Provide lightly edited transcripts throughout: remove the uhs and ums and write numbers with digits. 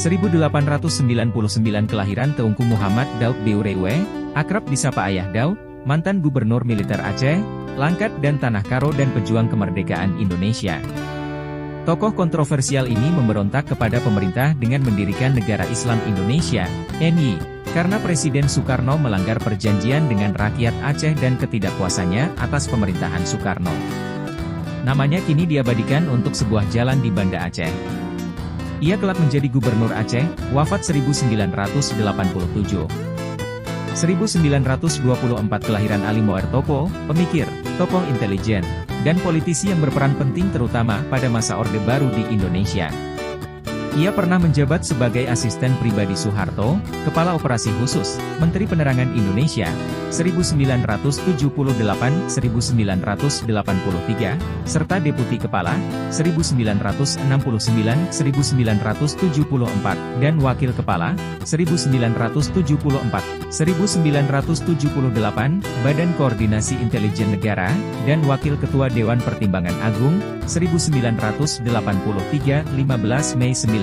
1899 kelahiran Teungku Muhammad Daud Biurewe, akrab disapa Ayah Daud, mantan gubernur militer Aceh, Langkat dan Tanah Karo dan pejuang kemerdekaan Indonesia. Tokoh kontroversial ini memberontak kepada pemerintah dengan mendirikan Negara Islam Indonesia, NI, karena Presiden Soekarno melanggar perjanjian dengan rakyat Aceh dan ketidakpuasannya atas pemerintahan Soekarno. Namanya kini diabadikan untuk sebuah jalan di Banda Aceh. Ia kelak menjadi Gubernur Aceh, wafat 1987. 1924 kelahiran Ali Moer Topo, pemikir, tokoh intelijen, dan politisi yang berperan penting terutama pada masa Orde Baru di Indonesia. Ia pernah menjabat sebagai asisten pribadi Soeharto, Kepala Operasi Khusus, Menteri Penerangan Indonesia, 1978-1983, serta Deputi Kepala, 1969-1974, dan Wakil Kepala, 1974-1978, Badan Koordinasi Intelijen Negara, dan Wakil Ketua Dewan Pertimbangan Agung, 1983-15 Mei 1984.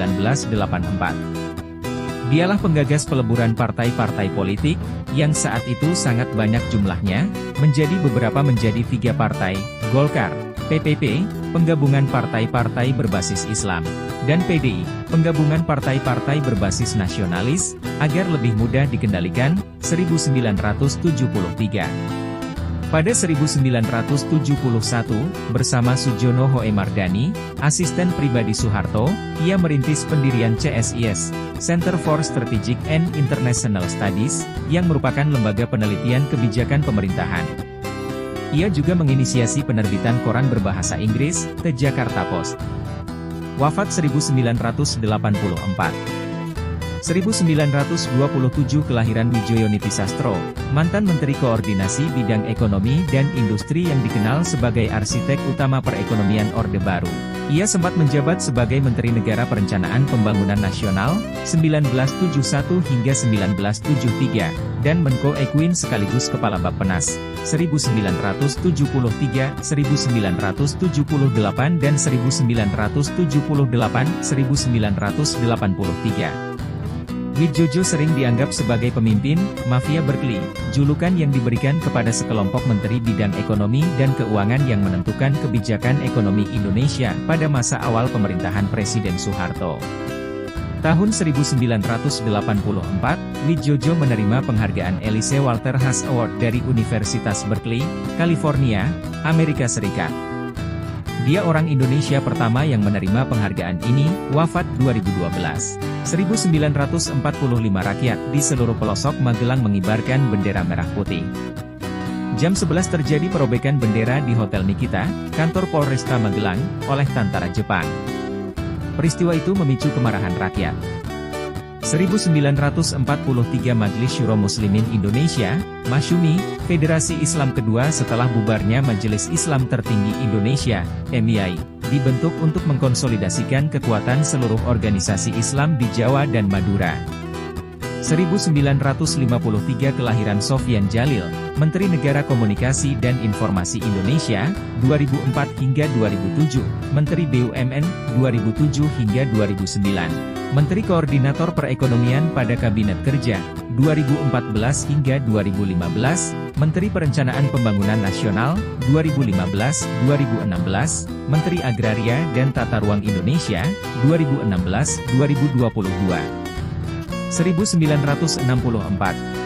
Dialah penggagas peleburan partai-partai politik, yang saat itu sangat banyak jumlahnya, menjadi 3 partai, Golkar, PPP, penggabungan partai-partai berbasis Islam, dan PDI, penggabungan partai-partai berbasis nasionalis, agar lebih mudah dikendalikan, 1973. Pada 1971, bersama Sujono Hoe Mardani, asisten pribadi Soeharto, ia merintis pendirian CSIS, Center for Strategic and International Studies, yang merupakan lembaga penelitian kebijakan pemerintahan. Ia juga menginisiasi penerbitan koran berbahasa Inggris, The Jakarta Post. Wafat 1984. 1927 kelahiran Wijoyo Nitisastro, mantan Menteri Koordinasi Bidang Ekonomi dan Industri yang dikenal sebagai arsitek utama perekonomian Orde Baru. Ia sempat menjabat sebagai Menteri Negara Perencanaan Pembangunan Nasional, 1971 hingga 1973, dan Menko Ekuin sekaligus Kepala Bappenas, 1973, 1978 dan 1978-1983. Wijoyo sering dianggap sebagai pemimpin mafia Berkeley, julukan yang diberikan kepada sekelompok menteri bidang ekonomi dan keuangan yang menentukan kebijakan ekonomi Indonesia pada masa awal pemerintahan Presiden Soeharto. Tahun 1984, Wijoyo menerima penghargaan Elise Walter Haas Award dari Universitas Berkeley, California, Amerika Serikat. Dia orang Indonesia pertama yang menerima penghargaan ini, wafat 2012. 1945 rakyat di seluruh pelosok Magelang mengibarkan bendera merah putih. Jam 11 terjadi perobekan bendera di Hotel Nikita, kantor Polresta Magelang, oleh tentara Jepang. Peristiwa itu memicu kemarahan rakyat. 1943 Majelis Syuro Muslimin Indonesia, Masyumi, Federasi Islam kedua setelah bubarnya Majelis Islam Tertinggi Indonesia, MII, dibentuk untuk mengkonsolidasikan kekuatan seluruh organisasi Islam di Jawa dan Madura. 1953 kelahiran Sofyan Jalil, Menteri Negara Komunikasi dan Informasi Indonesia, 2004 hingga 2007, Menteri BUMN, 2007 hingga 2009. Menteri Koordinator Perekonomian pada Kabinet Kerja, 2014 hingga 2015, Menteri Perencanaan Pembangunan Nasional, 2015-2016, Menteri Agraria dan Tata Ruang Indonesia, 2016-2022. 1964,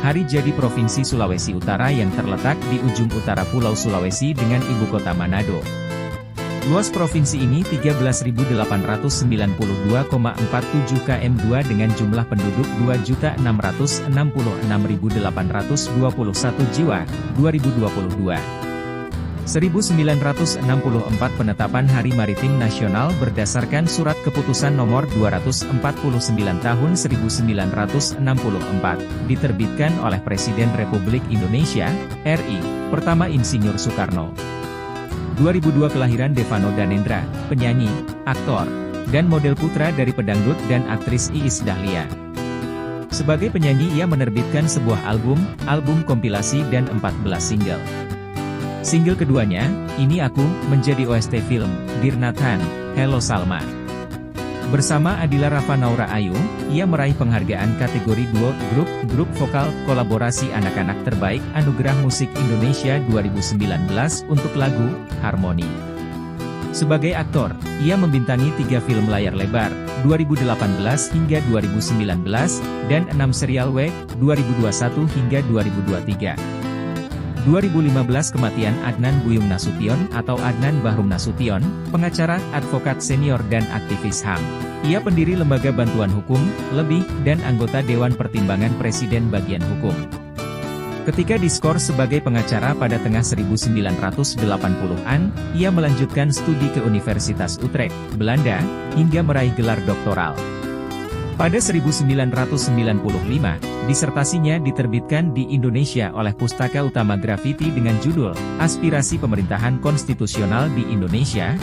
Hari Jadi Provinsi Sulawesi Utara yang terletak di ujung utara Pulau Sulawesi dengan ibu kota Manado. Luas provinsi ini 13.892,47 km2 dengan jumlah penduduk 2.666.821 jiwa, 2022. 1964 Penetapan Hari Maritim Nasional berdasarkan Surat Keputusan Nomor 249 Tahun 1964, diterbitkan oleh Presiden Republik Indonesia, RI, pertama Insinyur Soekarno. 2002 kelahiran Devano Danendra, penyanyi, aktor, dan model putra dari pedangdut dan aktris Iis Dahlia. Sebagai penyanyi ia menerbitkan sebuah album kompilasi dan 14 single. Single keduanya, Ini Aku, menjadi OST film, Dear Nathan, Hello Salma. Bersama Adila Rafa Naura Ayu, ia meraih penghargaan kategori duo, grup vokal, kolaborasi anak-anak terbaik, Anugerah Musik Indonesia 2019 untuk lagu, Harmoni. Sebagai aktor, ia membintangi 3 film layar lebar, 2018 hingga 2019, dan 6 serial W, 2021 hingga 2023. 2015 kematian Adnan Buyung Nasution atau Adnan Bahrum Nasution, pengacara, advokat senior dan aktivis HAM. Ia pendiri Lembaga Bantuan Hukum, LEBI, dan anggota Dewan Pertimbangan Presiden Bagian Hukum. Ketika diskor sebagai pengacara pada tengah 1980-an, ia melanjutkan studi ke Universitas Utrecht, Belanda, hingga meraih gelar doktoral. Pada 1995, disertasinya diterbitkan di Indonesia oleh Pustaka Utama Grafiti dengan judul, Aspirasi Pemerintahan Konstitusional di Indonesia,